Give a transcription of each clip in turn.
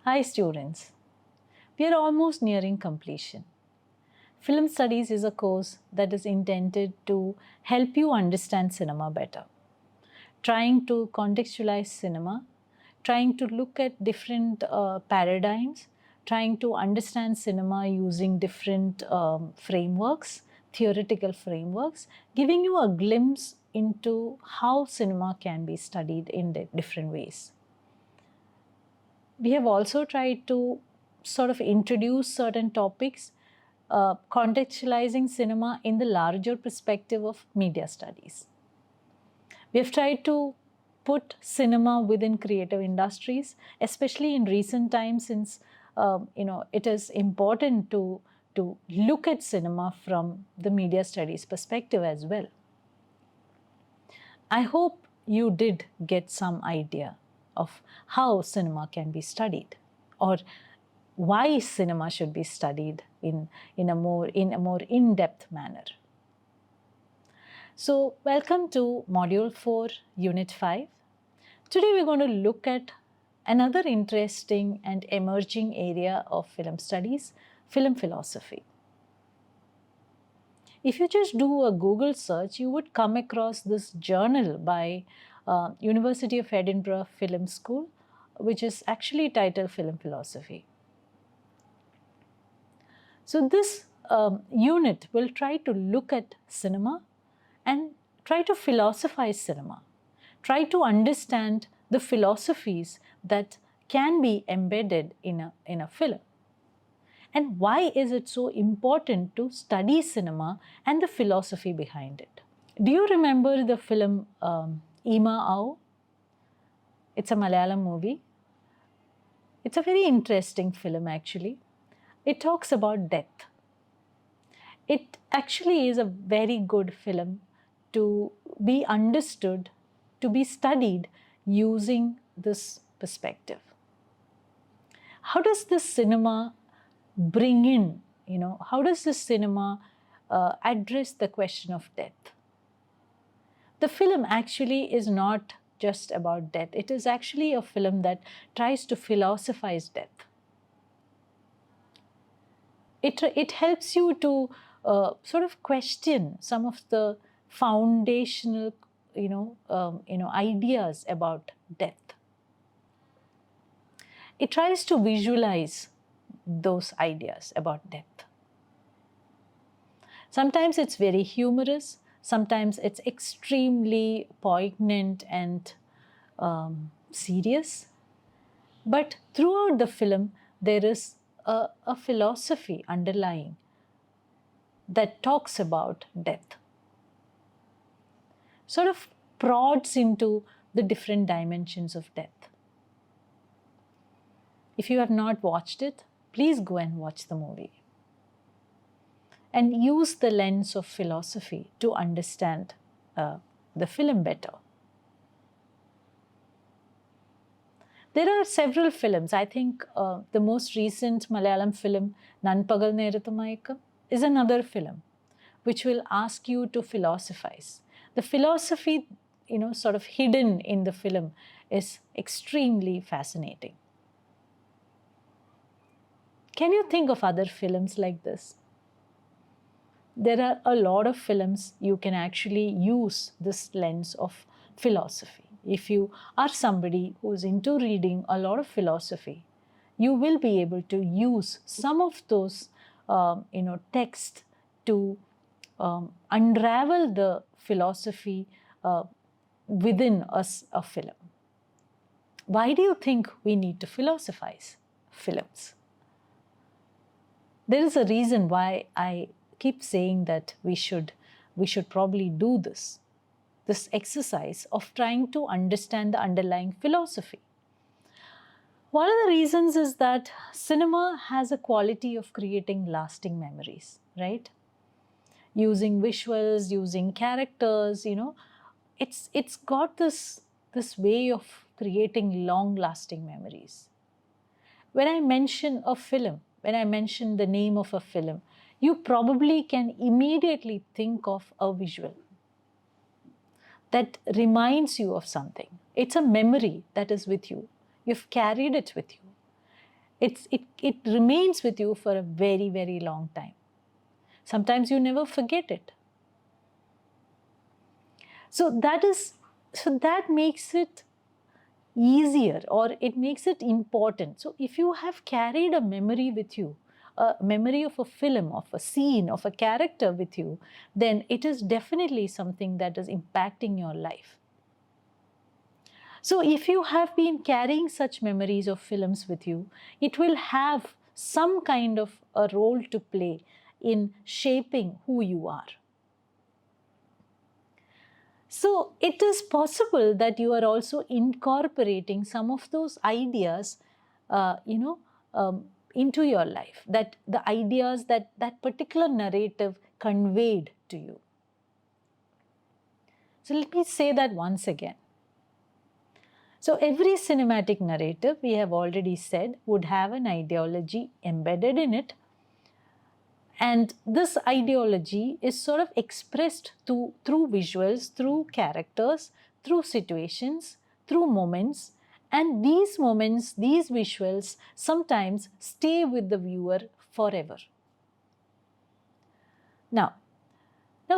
Hi students, we are almost nearing completion. Film Studies is a course that is intended to help you understand cinema better. Trying to contextualize cinema, trying to look at different paradigms, trying to understand cinema using different frameworks, theoretical frameworks, giving you a glimpse into how cinema can be studied in different ways. We have also tried to sort of introduce certain topics, contextualizing cinema in the larger perspective of media studies. We have tried to put cinema within creative industries, especially in recent times, since it is important to look at cinema from the media studies perspective as well. I hope you did get some idea of how cinema can be studied, or why cinema should be studied in a more in-depth manner. So, welcome to Module 4, Unit 5. Today we're going to look at another interesting and emerging area of film studies, film philosophy. If you just do a Google search, you would come across this journal by University of Edinburgh Film School, which is actually titled Film Philosophy. So this unit will try to look at cinema and try to philosophize cinema, try to understand the philosophies that can be embedded in a film. And why is it so important to study cinema and the philosophy behind it? Do you remember the film Ima Ao? It's a Malayalam movie. It's a very interesting film actually. It talks about death. It actually is a very good film to be understood, to be studied using this perspective. How does this cinema bring in, how does this cinema address the question of death? The film actually is not just about death. It is actually a film that tries to philosophize death. It helps you to sort of question some of the foundational, ideas about death. It tries to visualize those ideas about death. Sometimes it's very humorous, sometimes it's extremely poignant and serious. But throughout the film, there is a philosophy underlying that talks about death. Sort of prods into the different dimensions of death. If you have not watched it, please go and watch the movie. And use the lens of philosophy to understand the film better. There are several films. I think the most recent Malayalam film, Nanpagal Nerathu Mayakkam, is another film which will ask you to philosophize. The philosophy, sort of hidden in the film is extremely fascinating. Can you think of other films like this? There are a lot of films you can actually use this lens of philosophy. If you are somebody who is into reading a lot of philosophy, you will be able to use some of those texts to unravel the philosophy within a film. Why do you think we need to philosophize films? There is a reason why I keep saying that we should probably do this exercise of trying to understand the underlying philosophy. One of the reasons is that cinema has a quality of creating lasting memories, right? Using visuals, using characters, it's got this way of creating long-lasting memories. When I mention a film, when I mention the name of a film, you probably can immediately think of a visual that reminds you of something. It's a memory that is with you. You've carried it with you. It remains with you for a very, very long time. Sometimes you never forget it. So that makes it easier, or it makes it important. So if you have carried a memory with you, a memory of a film, of a scene, of a character with you, then it is definitely something that is impacting your life. So if you have been carrying such memories of films with you, it will have some kind of a role to play in shaping who you are. So it is possible that you are also incorporating some of those ideas, uh, you know, into your life, that the ideas that that particular narrative conveyed to you. So let me say that once again. So every cinematic narrative, we have already said, would have an ideology embedded in it. And this ideology is sort of expressed through visuals, through characters, through situations, through moments. And these moments, these visuals, sometimes stay with the viewer forever. Now,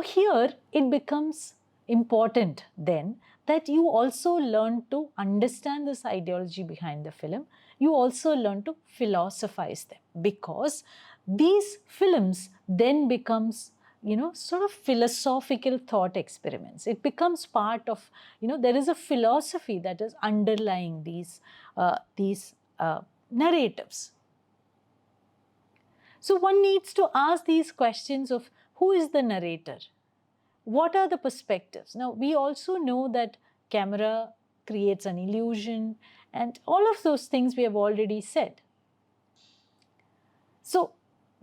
here it becomes important then that you also learn to understand this ideology behind the film. You also learn to philosophize them, because these films then becomes, sort of philosophical thought experiments. It becomes part of, there is a philosophy that is underlying these narratives. So one needs to ask these questions of who is the narrator? What are the perspectives? Now, we also know that camera creates an illusion, and all of those things we have already said. So,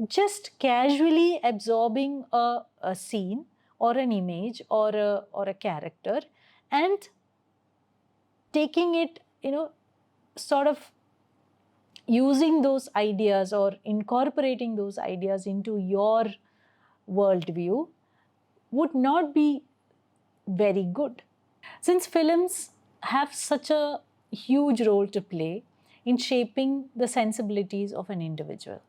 just casually absorbing a scene or an image or a character and taking it, sort of using those ideas or incorporating those ideas into your worldview would not be very good. Since films have such a huge role to play in shaping the sensibilities of an individual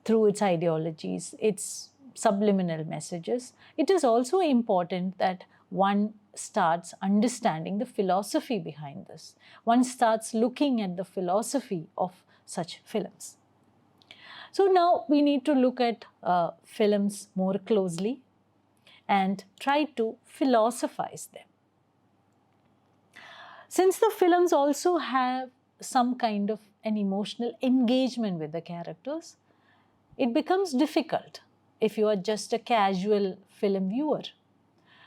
through its ideologies, its subliminal messages, it is also important that one starts understanding the philosophy behind this. One starts looking at the philosophy of such films. So now we need to look at films more closely and try to philosophize them. Since the films also have some kind of an emotional engagement with the characters, it becomes difficult if you are just a casual film viewer.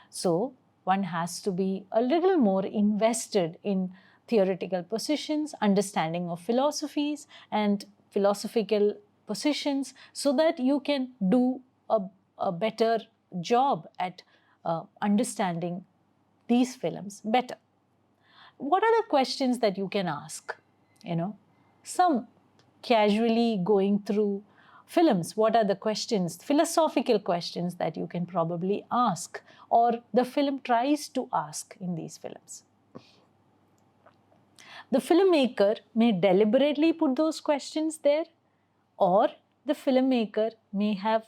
So one has to be a little more invested in theoretical positions, understanding of philosophies and philosophical positions, so that you can do a better job at understanding these films better. What are the questions that you can ask? Some casually going through films, what are the questions, philosophical questions that you can probably ask, or the film tries to ask in these films? The filmmaker may deliberately put those questions there, or the filmmaker may have,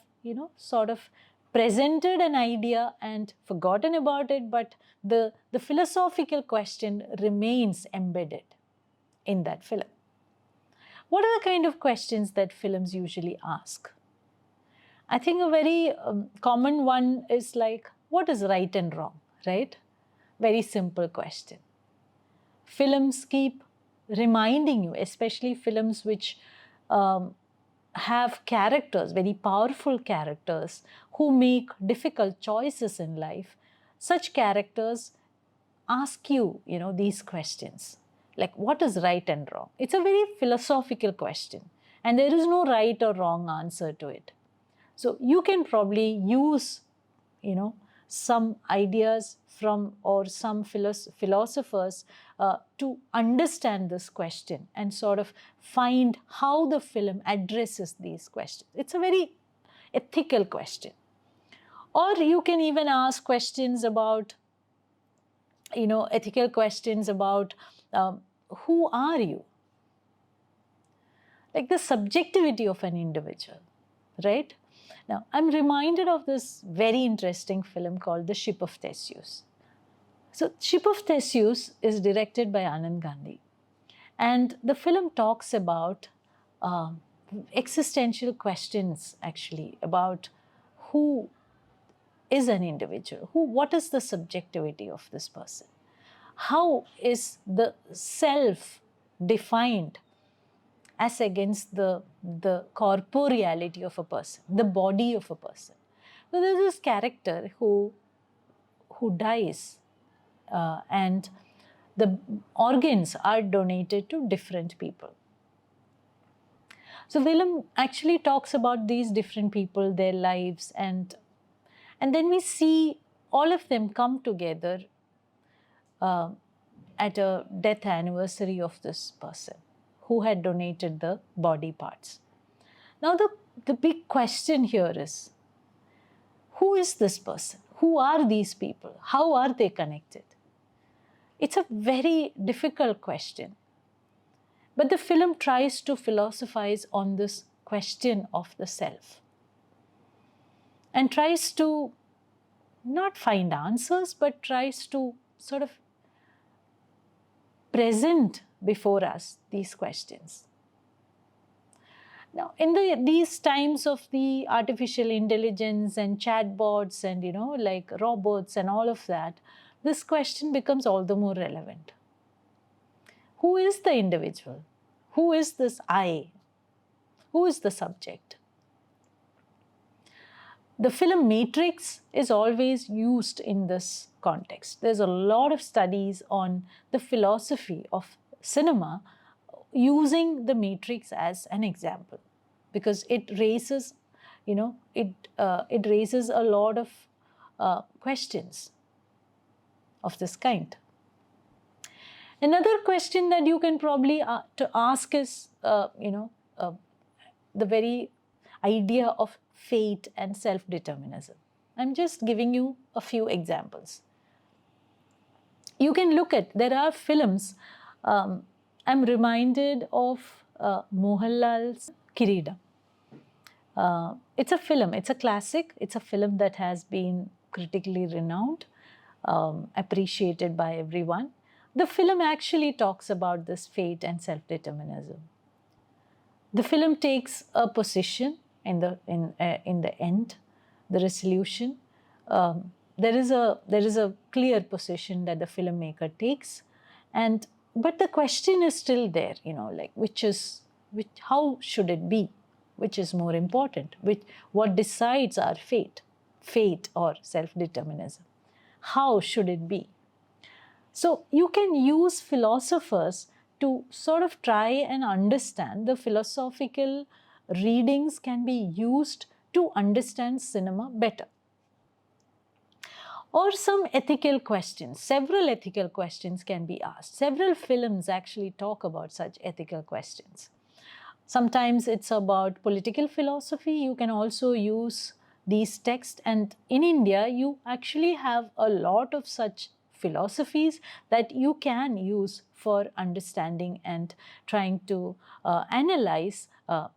sort of presented an idea and forgotten about it, but the philosophical question remains embedded in that film. What are the kind of questions that films usually ask? I think a very common one is like, what is right and wrong, right? Very simple question. Films keep reminding you, especially films which have characters, very powerful characters, who make difficult choices in life. Such characters ask you, these questions, like what is right and wrong? It's a very philosophical question, and there is no right or wrong answer to it. So you can probably use, some ideas from or some philosophers to understand this question and sort of find how the film addresses these questions. It's a very ethical question. Or you can even ask questions about, ethical questions about who are you? like the subjectivity of an individual, right? Now, I'm reminded of this very interesting film called The Ship of Theseus. So, Ship of Theseus is directed by Anand Gandhi. And the film talks about existential questions, actually, about who is an individual, what is the subjectivity of this person? How is the self defined as against the corporeality of a person, the body of a person? So there's this character who dies, and the organs are donated to different people. So film actually talks about these different people, their lives, and then we see all of them come together at a death anniversary of this person who had donated the body parts. Now the big question here is, who is this person? Who are these people? How are they connected? It's a very difficult question. But the film tries to philosophize on this question of the self and tries to not find answers, but tries to sort of present before us these questions. Now, in these times of the artificial intelligence and chatbots and, like robots and all of that, this question becomes all the more relevant. Who is the individual? Who is this I? Who is the subject? The film Matrix is always used in this context. There's a lot of studies on the philosophy of cinema using the Matrix as an example, because it raises, it raises a lot of questions of this kind. Another question that you can probably to ask is, the very idea of fate and self-determinism. I'm just giving you a few examples. You can look at, there are films, I'm reminded of Mohanlal's Kireedam. It's a film, it's a classic, it's a film that has been critically renowned, appreciated by everyone. The film actually talks about this fate and self-determinism. The film takes a position in the end, the resolution. There is a clear position that the filmmaker takes, but the question is still there. Like how should it be? Which is more important? What decides our fate or self-determinism? How should it be? So you can use philosophers to sort of try and understand. The philosophical readings can be used to understand cinema better. Or some ethical questions, several ethical questions can be asked. Several films actually talk about such ethical questions. Sometimes it's about political philosophy. You can also use these texts, and in India you actually have a lot of such philosophies that you can use for understanding and trying to analyze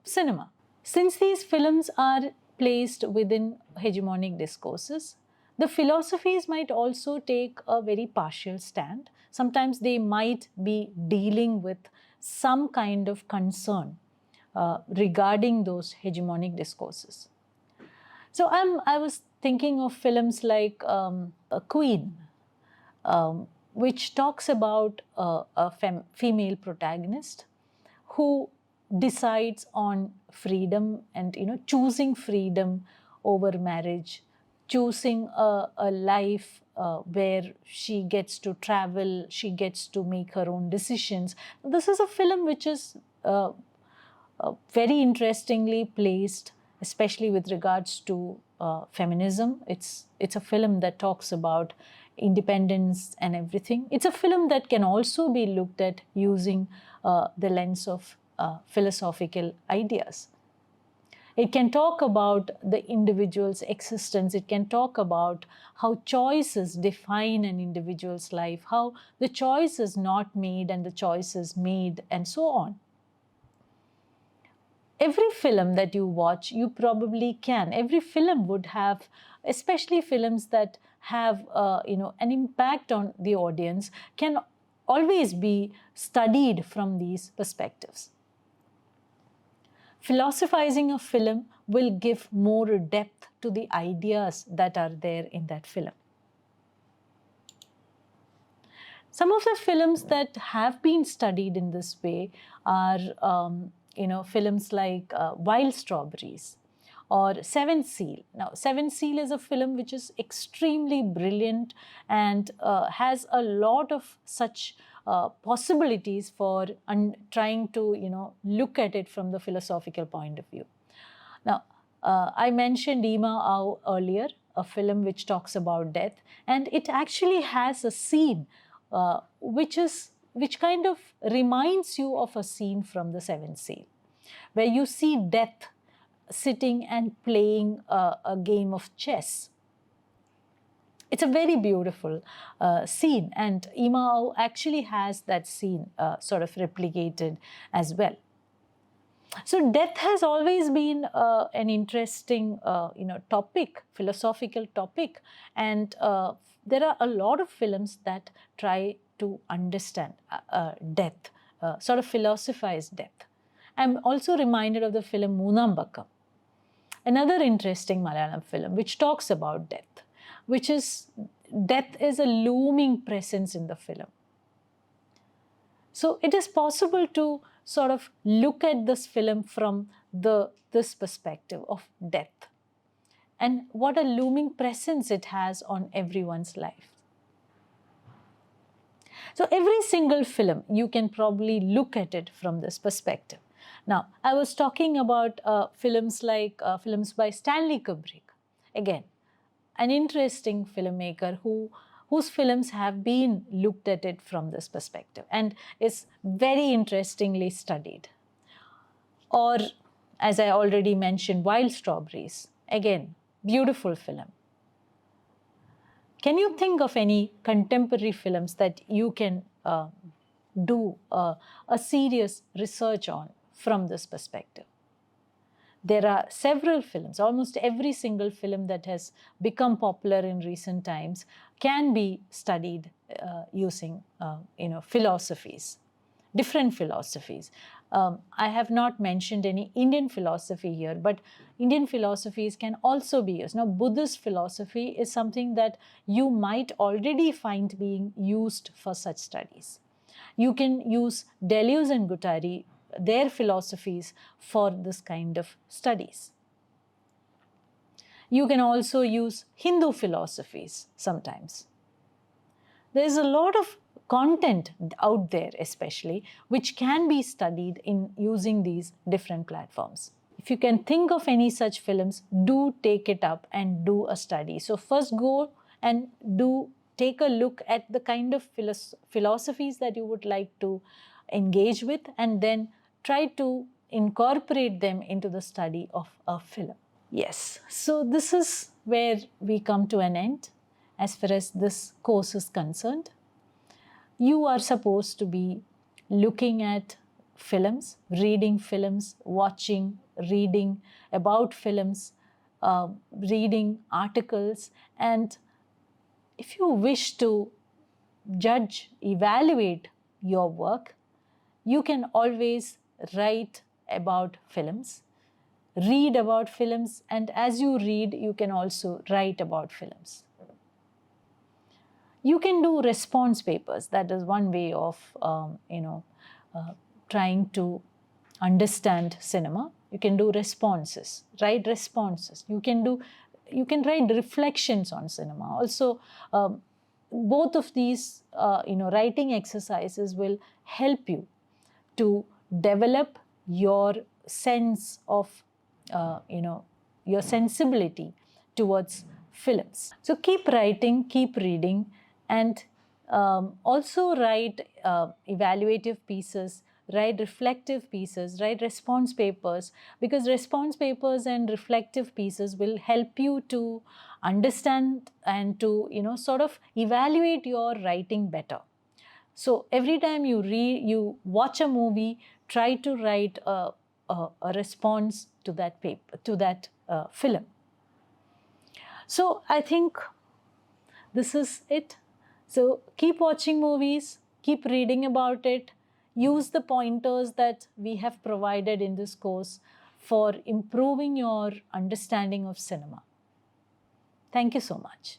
cinema. Since these films are placed within hegemonic discourses, the philosophies might also take a very partial stand. Sometimes they might be dealing with some kind of concern regarding those hegemonic discourses. So I was thinking of films like Queen, which talks about a female protagonist who decides on freedom and choosing freedom over marriage, choosing a life where she gets to travel, she gets to make her own decisions. This is a film which is very interestingly placed, especially with regards to feminism. It's a film that talks about independence and everything. It's a film that can also be looked at using the lens of philosophical ideas. It can talk about the individual's existence. It can talk about how choices define an individual's life, how the choice is not made and the choice is made, and so on. Every film that you watch, you probably can. Every film would have, especially films that have, an impact on the audience, can always be studied from these perspectives. Philosophizing a film will give more depth to the ideas that are there in that film. Some of the films that have been studied in this way are, films like Wild Strawberries or Seventh Seal. Now, Seventh Seal is a film which is extremely brilliant and has a lot of such possibilities for trying to, look at it from the philosophical point of view. Now, I mentioned Ima Ao earlier, a film which talks about death, and it actually has a scene which kind of reminds you of a scene from the Seventh Seal, where you see death sitting and playing a game of chess. It's a very beautiful scene, and Ima Ao actually has that scene sort of replicated as well. So death has always been an interesting, topic, philosophical topic, and there are a lot of films that try to understand death, sort of philosophize death. I'm also reminded of the film Moonambakam, another interesting Malayalam film which talks about death, which is death is a looming presence in the film. So it is possible to sort of look at this film from this perspective of death and what a looming presence it has on everyone's life. So every single film, you can probably look at it from this perspective. Now, I was talking about films like films by Stanley Kubrick. Again, an interesting filmmaker whose films have been looked at it from this perspective and is very interestingly studied. Or, as I already mentioned, Wild Strawberries. Again, beautiful film. Can you think of any contemporary films that you can do a serious research on from this perspective? There are several films, almost every single film that has become popular in recent times can be studied using, philosophies, different philosophies. I have not mentioned any Indian philosophy here, but Indian philosophies can also be used. Now, Buddhist philosophy is something that you might already find being used for such studies. You can use Deleuze and Guattari, their philosophies, for this kind of studies. You can also use Hindu philosophies sometimes. There's a lot of content out there, especially, which can be studied in using these different platforms. If you can think of any such films, do take it up and do a study. So first go and take a look at the kind of philosophies that you would like to engage with, and then try to incorporate them into the study of a film. Yes, so this is where we come to an end as far as this course is concerned. You are supposed to be looking at films, reading films, watching, reading about films, reading articles, and if you wish to judge, evaluate your work, you can always write about films, read about films, and as you read, you can also write about films. You can do response papers. That is one way of, trying to understand cinema. You can do responses, write responses. You can write reflections on cinema. Also, both of these, writing exercises will help you to develop your sense of, your sensibility towards films. So keep writing, keep reading, and also write evaluative pieces, write reflective pieces, write response papers, because response papers and reflective pieces will help you to understand and to, sort of evaluate your writing better. So every time you watch a movie, try to write a a response to that paper, to that film. So I think this is it. So keep watching movies, keep reading about it, use the pointers that we have provided in this course for improving your understanding of cinema. Thank you so much.